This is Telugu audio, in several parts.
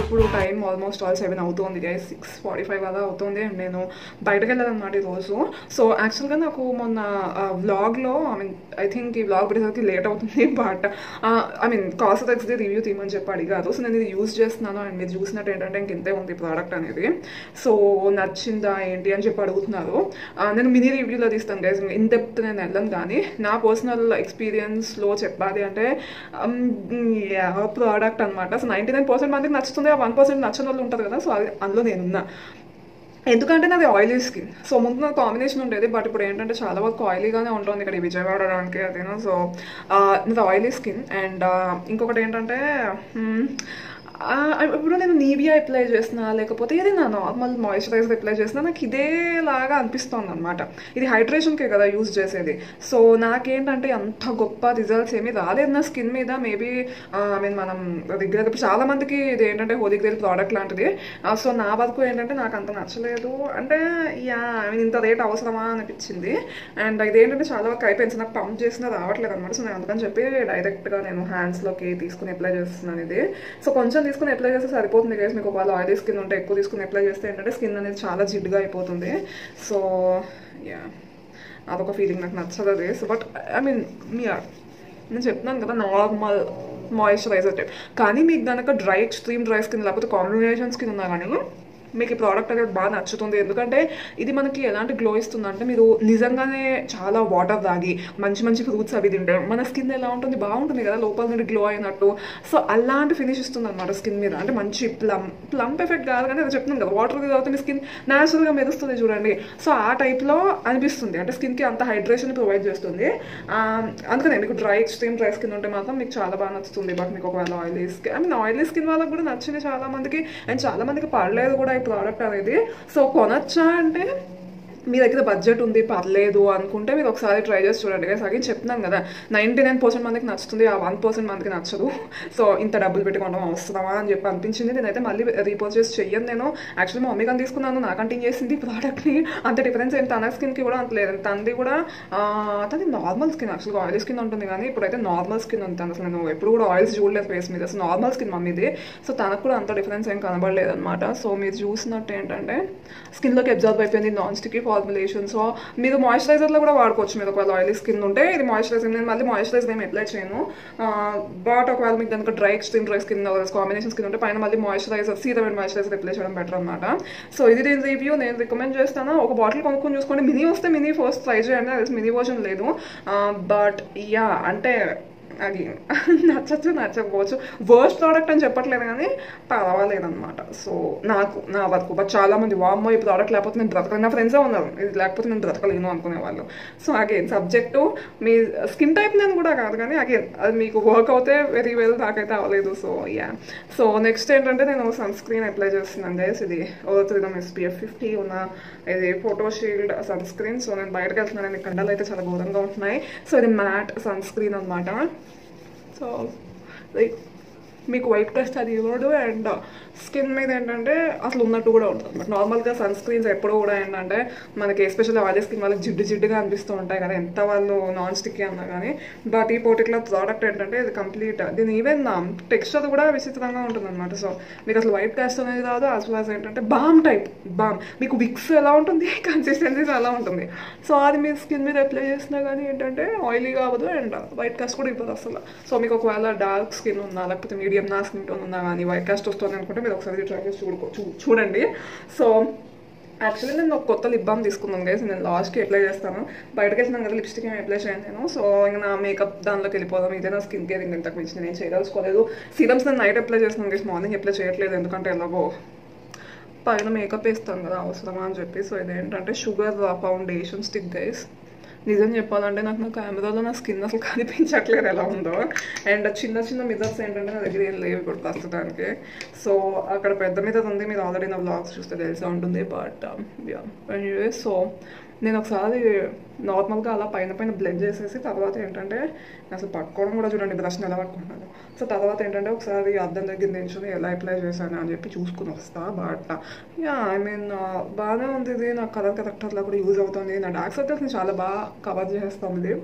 ఇప్పుడు టైం ఆల్మోస్ట్ 7 అవుతుంది గైస్, 6:45 అలా అవుతుంది. అండ్ నేను బయటకు వెళ్ళాలన్నమాట ఈరోజు. సో యాక్చువల్గా నాకు మొన్న వ్లాగ్లో ఐ థింక్ ఈ వ్లాగ్ పెట్టేసరికి లేట్ అవుతుంది, బట్ కాస్మెటిక్స్ది రివ్యూ తీయమని చెప్పి అడిగారు. సో నేను ఇది యూజ్ చేస్తున్నాను అండ్ మీరు చూసినట్టు ఏంటంటే ఇంతే ఉంది ప్రోడక్ట్ అనేది. సో నచ్చిందా ఏంటి అని చెప్పి అడుగుతున్నారు. నేను మినీ రివ్యూలో తీస్తాను గైస్, ఇన్ డెప్త్ నేను వెళ్ళను. కానీ నా పర్సనల్ ఎక్స్పీరియన్స్లో చెప్పాలి అంటే ప్రోడక్ట్ అనమాట. సో 99% మందికి నచ్చుతుంది, ఆ 1% నచ్చని వాళ్ళు ఉంటుంది కదా. సో అది అందులో నేనున్నా. ఎందుకంటే నాది ఆయిలీ స్కిన్. సో ముందు నాకు కాంబినేషన్ ఉండేది, బట్ ఇప్పుడు ఏంటంటే చాలా వరకు ఆయిలీగానే ఉంటుంది ఇక్కడ ఈ విజయవాడడానికి అదేనా. సో నాది ఆయిలీ స్కిన్. అండ్ ఇంకొకటి ఏంటంటే ఇప్పుడు నేను నీవియా అప్లై చేసిన లేకపోతే ఇది నా నార్మల్ మాయిశ్చరైజర్ అప్లై చేసినా నాకు ఇదేలాగా అనిపిస్తుంది అనమాట. ఇది హైడ్రేషన్కే కదా యూజ్ చేసేది. సో నాకేంటంటే అంత గొప్ప రిజల్ట్స్ ఏమీ రాలేదు నా స్కిన్ మీద. మేబీ మనం దగ్గర చాలా మందికి ఇది ఏంటంటే హోలీ గ్రేల్ ప్రోడక్ట్ లాంటిది. సో నా వరకు ఏంటంటే నాకు అంత నచ్చలేదు. అంటే ఇంత రేట్ అవసరమా అనిపించింది. అండ్ ఇదేంటంటే చాలా వరకు అయిపోయింది, నాకు పంప్ చేసినా రావట్లేదు అనమాట. సో నేను అందుకని చెప్పి డైరెక్ట్గా నేను హ్యాండ్స్లోకి తీసుకుని అప్లై చేస్తున్నాను ఇది. సో కొంచెం తీసుకుని అప్లై చేస్తే సరిపోతుంది గైస్. మీకు ఒకవేళ ఆయిలీ స్కిన్ ఉంటే ఎక్కువ తీసుకుని అప్లై చేస్తే ఏంటంటే స్కిన్ అనేది చాలా జిడ్డుగా అయిపోతుంది. సో అదొక ఫీలింగ్ నాకు నచ్చదు అది. సో బట్ నేను చెప్తున్నాను కదా నార్మల్ మాయిశ్చరైజర్ టైప్. కానీ మీకు కనుక ఎక్స్ట్రీమ్ డ్రై స్కిన్ లేకపోతే కాంబినేషన్ స్కిన్ ఉన్నా కానీ మీకు ఈ ప్రోడక్ట్ అనేది బాగా నచ్చుతుంది. ఎందుకంటే ఇది మనకి ఎలాంటి గ్లో ఇస్తుంది అంటే మీరు నిజంగానే చాలా వాటర్ తాగి మంచి మంచి ఫ్రూట్స్ అవి తింటే మన స్కిన్ ఎలా ఉంటుంది, బాగుంటుంది కదా లోపల నుండి గ్లో అయినట్టు. సో అలాంటి ఫినిష్ ఇస్తుంది అనమాట స్కిన్ మీద. అంటే మంచి ప్లంప్ ఎఫెక్ట్ కాదు కానీ అది చెప్తున్నాను కదా, వాటర్ కాబట్టి మీ స్కిన్ న్యాచురల్గా మెరుస్తుంది చూడండి. సో ఆ టైప్లో అనిపిస్తుంది, అంటే స్కిన్కి అంత హైడ్రేషన్ ప్రొవైడ్ చేస్తుంది. అందుకనే మీకు ఎక్స్ట్రీమ్ డ్రై స్కిన్ ఉంటే మాత్రం మీకు చాలా బాగా నచ్చుతుంది. బట్ మీకు ఒకవేళ ఆయిలీ స్కిన్ ఆయిలీ స్కిన్ వాళ్ళకి కూడా నచ్చింది చాలా మందికి, అండ్ చాలా మందికి పడలేదు కూడా ఈ ప్రోడక్ట్ అనేది. సో కొనొచ్చా అంటే మీ దగ్గర బడ్జెట్ ఉంది పర్లేదు అనుకుంటే మీరు ఒకసారి ట్రై చేసి చూడండి. సగం చెప్తున్నాను కదా 99% మందికి నచ్చుతుంది, ఆ 1% మందికి నచ్చదు. సో ఇంత డబ్బులు పెట్టుకోవడం అవసరమా అని చెప్పి అనిపించింది. నేనైతే మళ్ళీ రీపర్చేస్ చెయ్యను. నేను యాక్చువల్లీ మా మమ్మీ కానీ తీసుకున్నాను, నాకంటే చేసింది ప్రోడక్ట్ని. అంత డిఫరెన్స్ ఏంటి తన స్కిన్కి కూడా అంత లేదు. తనది కూడా తనది నార్మల్ స్కిన్, యాక్చువల్గా ఆయిల్ స్కిన్ ఉంటుంది కానీ ఇప్పుడైతే నార్మల్ స్కిన్ ఉంది. అసలు నేను ఎప్పుడు కూడా ఆయిల్స్ చూడలేదు ఫేస్ మీద. సో నార్మల్ స్కిన్ మమ్మీది. సో తనకు కూడా అంత డిఫరెన్స్ ఏం కనబడలేదు అనమాట. సో మీరు చూసినట్టు ఏంటంటే స్కిన్లోకి అబ్జర్వ్ అయిపోయింది, నాన్ స్టిక్కీ ఫార్ములేషన్. సో మీరు మాయిశ్చరైజర్లో కూడా వాడుకోవచ్చు. మీరు ఒకవేళ ఆయిలీ స్కిన్ ఉంటే ఇది మాయిశ్చరైజర్. నేను మళ్ళీ మాయిశ్చరైజర్ ఏమి అప్లై చేయను. బట్ ఒకవేళ మీకు దానికి extreme dry skin combination skin ఉంటే పైన మళ్ళీ moisturiser serum and moisturiser apply చేయడం బెటర్ అనమాట. సో ఇది దీని రివ్యూ నేను రికమెండ్ చేస్తాను. ఒక బాటిల్ కొనుక్కొని చూసుకోండి. మినీ వస్తే మినీ ఫస్ట్ ట్రై చేయండి. అది మినీ వర్షన్ లేదు. బట్ అంటే అది నచ్చకపోవచ్చు. వర్స్ట్ ప్రోడక్ట్ అని చెప్పట్లేదు కానీ పర్వాలేదన్నమాట. సో నా వరకు. బట్ చాలా మంది వామ్మో ఈ ప్రోడక్ట్ లేకపోతే నేను బ్రతకలేను, నా ఫ్రెండ్సే ఉన్నారు ఇది లేకపోతే నేను బ్రతకలేను అనుకునేవాళ్ళు. సో అగైన్ సబ్జెక్టు మీ స్కిన్ టైప్ నేను కూడా కాదు కానీ అగైన్ అది మీకు వర్క్ అవుతే వెరీ వెల్, నాకైతే అవ్వలేదు. సో నెక్స్ట్ ఏంటంటే నేను సన్ స్క్రీన్ అప్లై చేస్తున్నాను గైస్. ఇది ఓవర్త్రిదమ్ SPF 50 ఉన్న ఇది photo shield sunscreen. So నేను బయటకు వెళ్తున్నాను, కండలు అయితే చాలా ఘోరంగా ఉంటున్నాయి. సో ఇది మ్యాట్ సన్ స్క్రీన్ అనమాట. సో లైక్ మీకు వైట్ కాస్ట్ అది ఇవ్వడు అండ్ స్కిన్ మీద ఏంటంటే అసలు ఉన్నట్టు కూడా ఉంటుంది. బట్ నార్మల్గా సన్ స్క్రీన్స్ ఎప్పుడు కూడా ఏంటంటే మనకి ఎస్పెషల్లీ ఆయిలీ స్కిన్ వాళ్ళకి జిడ్డుగా అనిపిస్తూ ఉంటాయి కదా ఎంత వాళ్ళు నాన్ స్టిక్కీ అన్నా కానీ. బట్ ఈ పర్టికులర్ ప్రోడక్ట్ ఏంటంటే ఇది కంప్లీట్ దీని ఈవెన్ టెక్స్చర్ కూడా విచిత్రంగా ఉంటుంది అనమాట. సో మీకు అసలు వైట్ కాస్ట్ అనేది రాదు. యాజ్ వెల్ యాజ్ ఏంటంటే బామ్ మీకు విక్స్ ఎలా ఉంటుంది కన్సిస్టెన్సీస్ ఎలా ఉంటుంది. సో అది మీ స్కిన్ మీద అప్లై చేసినా కానీ ఏంటంటే ఆయిలీ కావదు అండ్ వైట్ కాస్ట్ కూడా ఇవ్వదు అసలు. సో మీకు ఒకవేళ డార్క్ స్కిన్ ఉన్నా లేకపోతే మీడియం నా స్కిన్ టోన్ ఉన్నా కానీ వైట్ కాస్ట్ వస్తుంది అనుకుంటే మీరు ఒకసారి ట్రై చేసి చూడండి. సో యాక్చువల్లీ నేను ఒక కొత్త లిప్ బామ్ తీసుకున్నాను గైస్. నేను లాస్ట్కి అప్లై చేస్తాను. బయటకు వెళ్తున్నాను కదా లిప్స్టిక్ ఏమి అప్లై చేయను నేను. సో ఇంకా నా మేకప్ దానిలోకి వెళ్ళిపోదాం. ఇదే నా స్కిన్ కేర్ ఇంతకు మించి నేను చేయదలుచుకోలేదు. సీరమ్స్ నేను నైట్ అప్లై చేస్తున్నాను గైస్, మార్నింగ్ అప్లై చేయట్లేదు. ఎందుకంటే ఎలాగో పైన మేకప్ వేస్తాను కదా అవసరమా అని చెప్పి. సో ఇదేంటంటే షుగర్ ఫౌండేషన్ స్టిక్ గైస్. నిజం చెప్పాలంటే నాకు నా కెమెరాలో నా స్కిన్ అసలు కనిపించట్లేదు ఎలా ఉందో. అండ్ చిన్న మిర్రర్స్ ఏంటంటే నా దగ్గర ఏం లేవు ఇప్పుడు ప్రస్తుతానికి. సో అక్కడ పెద్ద మిర్రర్ ఉంది, మీరు ఆల్రెడీ నా వ్లాగ్స్ చూస్తే తెలిసే ఉంటుంది. బట్ సో నేను ఒకసారి నార్మల్గా అలా పైన బ్లెండ్ చేసేసి తర్వాత ఏంటంటే అసలు పట్టుకోవడం కూడా చూడండి బ్రష్ని ఎలా పట్టుకుంటున్నాను. సో తర్వాత ఏంటంటే ఒకసారి అద్దం దగ్గర నిల్చొని ఎలా అప్లై చేశాను అని చెప్పి చూసుకుని వస్తా. బట్ బాగానే ఉంది ఇది. నా కలర్ కరెక్టర్లో కూడా యూజ్ అవుతుంది. నా డార్క్ సర్కిల్స్ని చాలా బాగా కవర్ చేస్తుంది ఇది.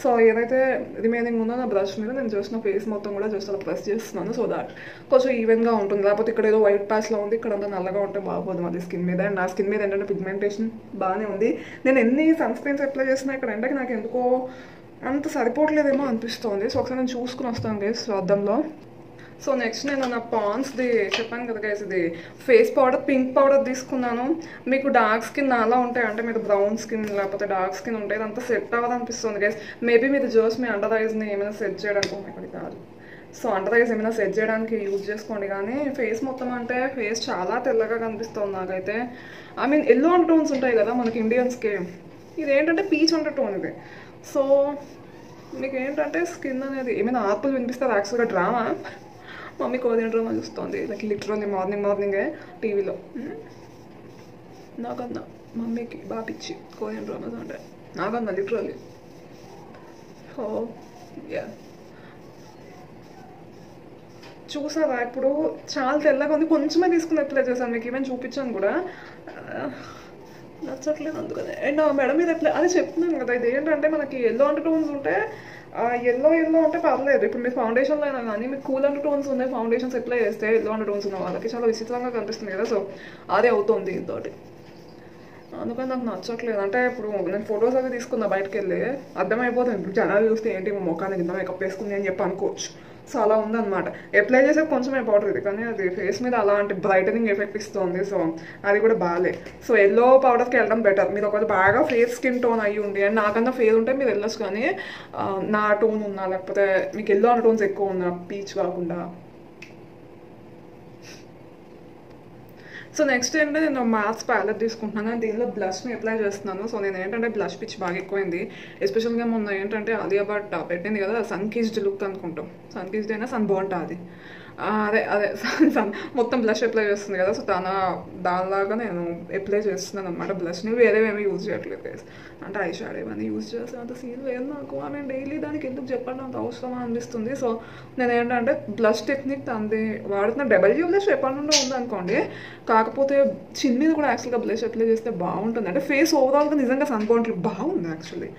సో ఏదైతే రిమైనింగ్ ఉందో నా బ్రష్ మీద నేను జస్ట్ నా ఫేస్ మొత్తం కూడా జస్ట్ అలా ప్రెస్ చేస్తున్నాను. సో దాట్ కొంచెం ఈవెన్గా ఉంటుంది. లేకపోతే ఇక్కడ ఏదో వైట్ ప్యాచ్లో ఉంది, ఇక్కడ అంతా నల్లగా ఉంటే బాగోదు అది స్కిన్ మీద. అండ్ నా స్కిన్ మీద ఏంటంటే పిగ్మెంటేషన్ బాగానే ఉంది. నేను ఎన్ని సన్ స్క్రీన్స్ అప్లై చేసినా ఇక్కడ ఎండకి నాకు ఎందుకో అంత సరిపోవట్లేదేమో అనిపిస్తుంది. సో ఒకసారి నేను చూసుకుని వస్తాను గైస్ అద్దంలో. సో నెక్స్ట్ నేను నా పాండ్స్ది చెప్పాను కదా గైస్, ఇది ఫేస్ పౌడర్ పింక్ పౌడర్ తీసుకున్నాను. మీకు డార్క్ స్కిన్ అలా ఉంటాయి అంటే మీరు బ్రౌన్ స్కిన్ లేకపోతే డార్క్ స్కిన్ ఉంటాయి, ఇదంతా సెట్ అవ్వదు అనిపిస్తుంది గైస్. మేబీ మీరు జస్ట్ మీ అండర్ ఐస్ని ఏమైనా సెట్ చేయడానికి ఇక్కడ కాదు, సో అండర్ ఐస్ ఏమైనా సెట్ చేయడానికి యూజ్ చేసుకోండి. కానీ ఫేస్ మొత్తం అంటే ఫేస్ చాలా తెల్లగా కనిపిస్తుంది నాకైతే. I mean yellow under tones ఉంటాయి కదా మనకి ఇండియన్స్కి, ఇది ఏంటంటే పీచ్ అండర్ టోన్ ఇది. సో మీకు ఏంటంటే స్కిన్ అనేది ఏమైనా ఆర్పులు వినిపిస్తారు యాక్చువల్గా డ్రామా, మమ్మీ కోరియన్ డ్రామా చూస్తుంది లైక్ లిటరల్లీ మార్నింగే టీవీలో. నాకన్నా మమ్మీకి బాగా పిచ్చి కోరియన్ డ్రామాస్ అంటే, నాకన్నా లిటరల్లీ. సో యా చూసారా ఇప్పుడు చాలా తెల్లగా ఉంది, కొంచెమే తీసుకుని అప్లై చేశాను, మీకు ఈవెన్ చూపించాను కూడా, నచ్చట్లేదు అందుకనే. అండ్ మేడం మీద అప్లై అది చెప్తున్నాను కదా, ఇది ఏంటంటే మనకి ఎల్లో అండర్ టోన్స్ ఉంటే ఎల్లో అంటే పర్లేదు. ఇప్పుడు మీరు ఫౌండేషన్లో అయినా కానీ మీకు కూల్ అండర్ టోన్స్ ఉన్నాయి, ఫౌండేషన్స్ అప్లై చేస్తే ఎల్లో అండర్ టోన్స్ ఉన్న వాళ్ళకి చాలా విచిత్రంగా కనిపిస్తుంది కదా. సో అదే అవుతుంది దీంతో, అందుకని నాకు నచ్చట్లేదు. అంటే ఇప్పుడు నేను ఫొటోస్ అవి తీసుకున్నా బయటకు వెళ్ళి, అర్థమైపోతుంది ఇప్పుడు జనాలు చూస్తే ఏంటి మొఖానికి ఇంత మేకప్ వేసుకుంది అని చెప్పి అనుకోవచ్చు. సో అలా ఉందన్నమాట. అప్లై చేసేది కొంచెమే పౌడర్ ఇది, కానీ అది ఫేస్ మీద అలాంటి బ్రైటనింగ్ ఎఫెక్ట్ ఇస్తుంది. సో అది కూడా బాగాలే. సో ఎల్లో పౌడర్కి వెళ్ళడం బెటర్. మీరు ఒకవేళ బాగా ఫేస్ స్కిన్ టోన్ అయ్యి ఉండి అండ్ నాకన్నా ఫేస్ ఉంటే మీరు వెళ్ళొచ్చు, కానీ నా టోన్ ఉన్నా లేకపోతే మీకు ఎల్లో అన్న టోన్స్ ఎక్కువ ఉన్నా పీచ్ కాకుండా. సో నెక్స్ట్ ఏంటంటే నేను మ్యాథ్స్ ప్యాలెట్ తీసుకుంటున్నాను, కానీ దీనిలో బ్లష్ని అప్లై చేస్తున్నాను. సో నేను ఏంటంటే బ్లష్ పిచ్ బాగా ఎక్కువైంది, ఎస్పెషల్గా మొన్న ఏంటంటే ఆలియా భట్ పెట్టింది కదా సన్ కిస్డ్ లుక్ అనుకుంటాం, సన్ కిస్డ్ అయినా సన్ బాగుంటుంది అది, అదే సన్ మొత్తం బ్లష్ అప్లై చేస్తుంది కదా. సో దానిలాగా నేను అప్లై చేస్తున్నాను అనమాట బ్లష్ని. వేరేవేమీ యూజ్ చేయట్లేదు గైస్, అంటే ఐ షాడో ఇవన్నీ యూజ్ చేస్తే అంత సీన్ లేదు నాకు. నేను డైలీ దానికి ఎందుకు చెప్పండి అంత అవసరమా అనిపిస్తుంది. సో నేను ఏంటంటే బ్లష్ టెక్నిక్ దాన్ని వాడుతున్న డబల్యూ బ్లష్ ఎప్పటి నుండో ఉందనుకోండి, కాకపోతే చిన్ మీద కూడా యాక్చువల్గా బ్లష్ అప్లై చేస్తే బాగుంటుంది. అంటే ఫేస్ ఓవరాల్గా నిజంగా సన్ బాగుంటుంది, బాగుంది యాక్చువల్లీ.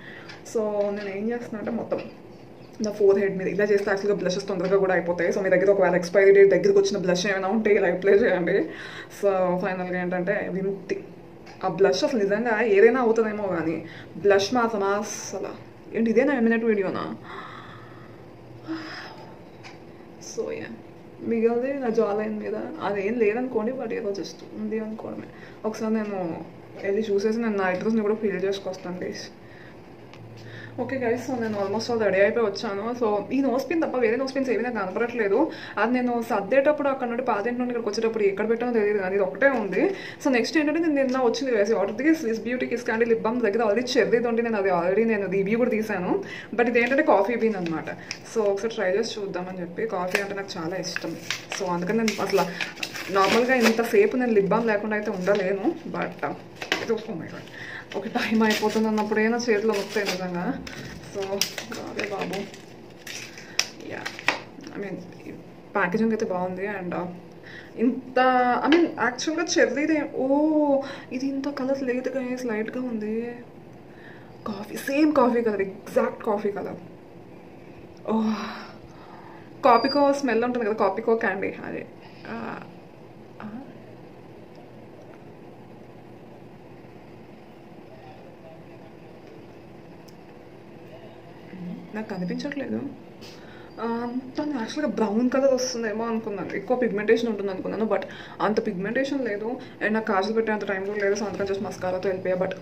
సో నేను ఏం చేస్తున్నా అంటే మొత్తం నా ఫోర్ హెడ్ మీద ఇలా చేస్తే యాక్చువల్గా బ్లషెస్ తొందరగా కూడా అయిపోతాయి. సో మీ దగ్గర ఒకవేళ ఎక్స్పైరీ డేట్ దగ్గరికి వచ్చిన బ్లష్ ఏమైనా ఉంటే ఇలా అప్లై చేయండి. సో ఫైనల్గా ఏంటంటే విముక్తి, ఆ బ్లష్ అసలు నిజంగా ఏదైనా అవుతుందేమో కానీ బ్లష్ మాత్రం అసలు ఏంటి ఇదేనా ఎమినెట్ వీడియోనా. సో మిగిలింది నా జా లైన్ మీద అదేం లేదనుకోండి, బట్ ఏదో జస్ట్ ఉంది అనుకోవడమే. ఒకసారి నేను వెళ్ళి చూసేసి నేను నా అడ్రస్ని కూడా ఫిల్ చేసుకొస్తాను ప్లీజ్. ఓకే గైస్, సో నేను ఆల్మోస్ట్ ఆల్ రెడీ అయిపోయి వచ్చాను. సో ఈ నోస్ పిన్ తప్ప వేరే నోస్ పిన్స్ ఏమీ నాకు కనపడట్లేదు. అది నేను సర్దేటప్పుడు అక్కడ నుండి పాతింటి నుండి ఇక్కడికి వచ్చేటప్పుడు ఎక్కడ పెట్టానో తెలియదు, కానీ ఇది ఒకటే ఉంది. సో నెక్స్ట్ ఏంటంటే నేను నిన్న వచ్చింది వేసి ఆర్డర్కి Swiss beauty kiss candy lip balm దగ్గర ఆల్రెడీ చెర్రీది ఉంటే నేను అది ఆల్రెడీ నేను రివ్యూ కూడా తీసాను. బట్ ఇది ఏంటంటే కాఫీ బీన్ అనమాట. సో ఒకసారి ట్రై చేసి చూద్దామని చెప్పి, కాఫీ అంటే నాకు చాలా ఇష్టం. సో అందుకని నేను అసలు నార్మల్గా ఇంతసేపు నేను లిప్ బామ్ లేకుండా అయితే ఉండలేను. బట్ ఇది ఒక టైం అయిపోతుంది అన్నప్పుడు ఏమైనా చేతిలో వస్తాయి నిజంగా. సో అదే బాబు, యా ఐ మీన్ ప్యాకేజింగ్ అయితే బాగుంది. అండ్ ఇంత ఐ మీన్ యాక్చువల్గా చెర్రీది ఇది ఇంత కలర్ లేదుగా లైట్గా ఉంది. Coffee same coffee colour, exact coffee colour. కాపీకో స్మెల్ ఉంటుంది కదా, కాపీకో క్యాండీ అదే. నాకు కనిపించట్లేదు అంత, యాక్చువల్గా బ్రౌన్ కలర్ వస్తుందేమో అనుకున్నాను, ఎక్కువ పిగ్మెంటేషన్ ఉంటుంది అనుకున్నాను. బట్ అంత పిగ్మెంటేషన్ లేదు. అండ్ నాకు కాజులు పెట్టే అంత టైం కూడా లేదు. సో అందుకని జస్ట్ మస్కారాతో వెళ్ళిపోయా. But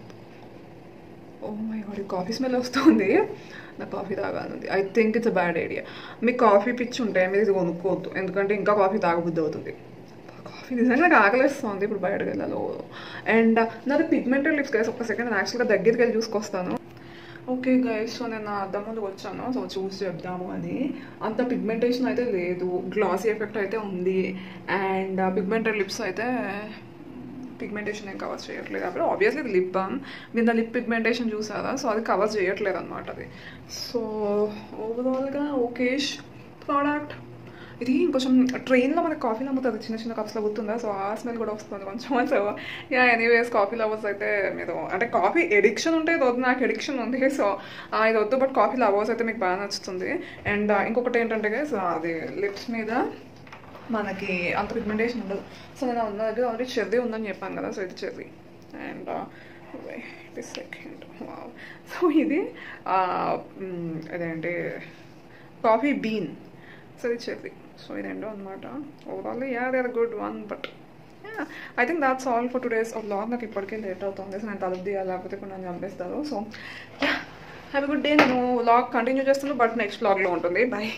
oh my god, coffee smell వస్తుంది. నాకు కాఫీ తాగాలి. I think it's a bad idea. మీకు కాఫీ పిచ్చి ఉంటే మీరు ఇది కొనుక్కోవద్దు, ఎందుకంటే ఇంకా కాఫీ తాగబుద్ధి అవుతుంది. కాఫీ నిజంగా నాకు ఆకలిస్తుంది ఇప్పుడు బయటకు వెళ్ళాలో. అండ్ నాది పిగ్మెంటెడ్ లిప్స్ గైస్. ఒక్క సెకండ్ నేను యాక్చువల్గా దగ్గరికి వెళ్ళి చూసుకొస్తాను. ఓకే గైస్, సో నేను అద్దం ముందుకు వచ్చాను. సో చూసి చెప్దాము అని. అంత పిగ్మెంటేషన్ అయితే లేదు, గ్లాసీ ఎఫెక్ట్ అయితే ఉంది. అండ్ పిగ్మెంటెడ్ లిప్స్ అయితే పిగ్మెంటేషన్ ఏం కవర్ చేయట్లేదు. అప్పుడు ఆబ్వియస్లీ ఇది లిప్ బామ్, నిన్న లిప్ పిగ్మెంటేషన్ చూసారా, సో అది కవర్ చేయట్లేదు అనమాట అది. సో ఓవరాల్గా ఓకేష్ ప్రోడక్ట్. ఇది ఇంకొంచెం ట్రైన్లో మనకి కాఫీలో అమ్ముతుంది చిన్న చిన్న కప్స్లో గుర్తుందా? సో ఆ స్మెల్ కూడా వస్తుంది కొంచెం. So yeah anyways coffee lovers అయితే మీరు అంటే కాఫీ ఎడిక్షన్ ఉంటే ఇది వద్దు, నాకు ఎడిక్షన్ ఉంది. సో ఇది వద్దు, బట్ కాఫీ లవర్స్ అయితే మీకు బాగా నచ్చుతుంది. అండ్ ఇంకొకటి ఏంటంటే గైస్ అది లిప్స్ మీద మనకి అంత పిగ్మెంటేషన్ ఉండదు. సో నేను ఉన్న దగ్గర ఆల్రెడీ చెర్రీ ఉందని చెప్పాను కదా, సో ఇది చెర్రీ. అండ్ సెకండ్ సో ఇది ఇదేంటి కాఫీ బీన్, సో ఇది చెర్రీ. సో ఇది రెండో అనమాట. Overall they are good one, but I think that's all for today's vlog. నాకు ఇప్పటికే లేట్ అవుతుంది, సో నేను తలుపు తీయాలి, లేకపోతే ఇప్పుడు నన్ను చంపేస్తారు. So have a good day. నేను వ్లాగ్ కంటిన్యూ చేస్తాను, బట్ నెక్స్ట్ వ్లాగ్లో ఉంటుంది. బాయ్.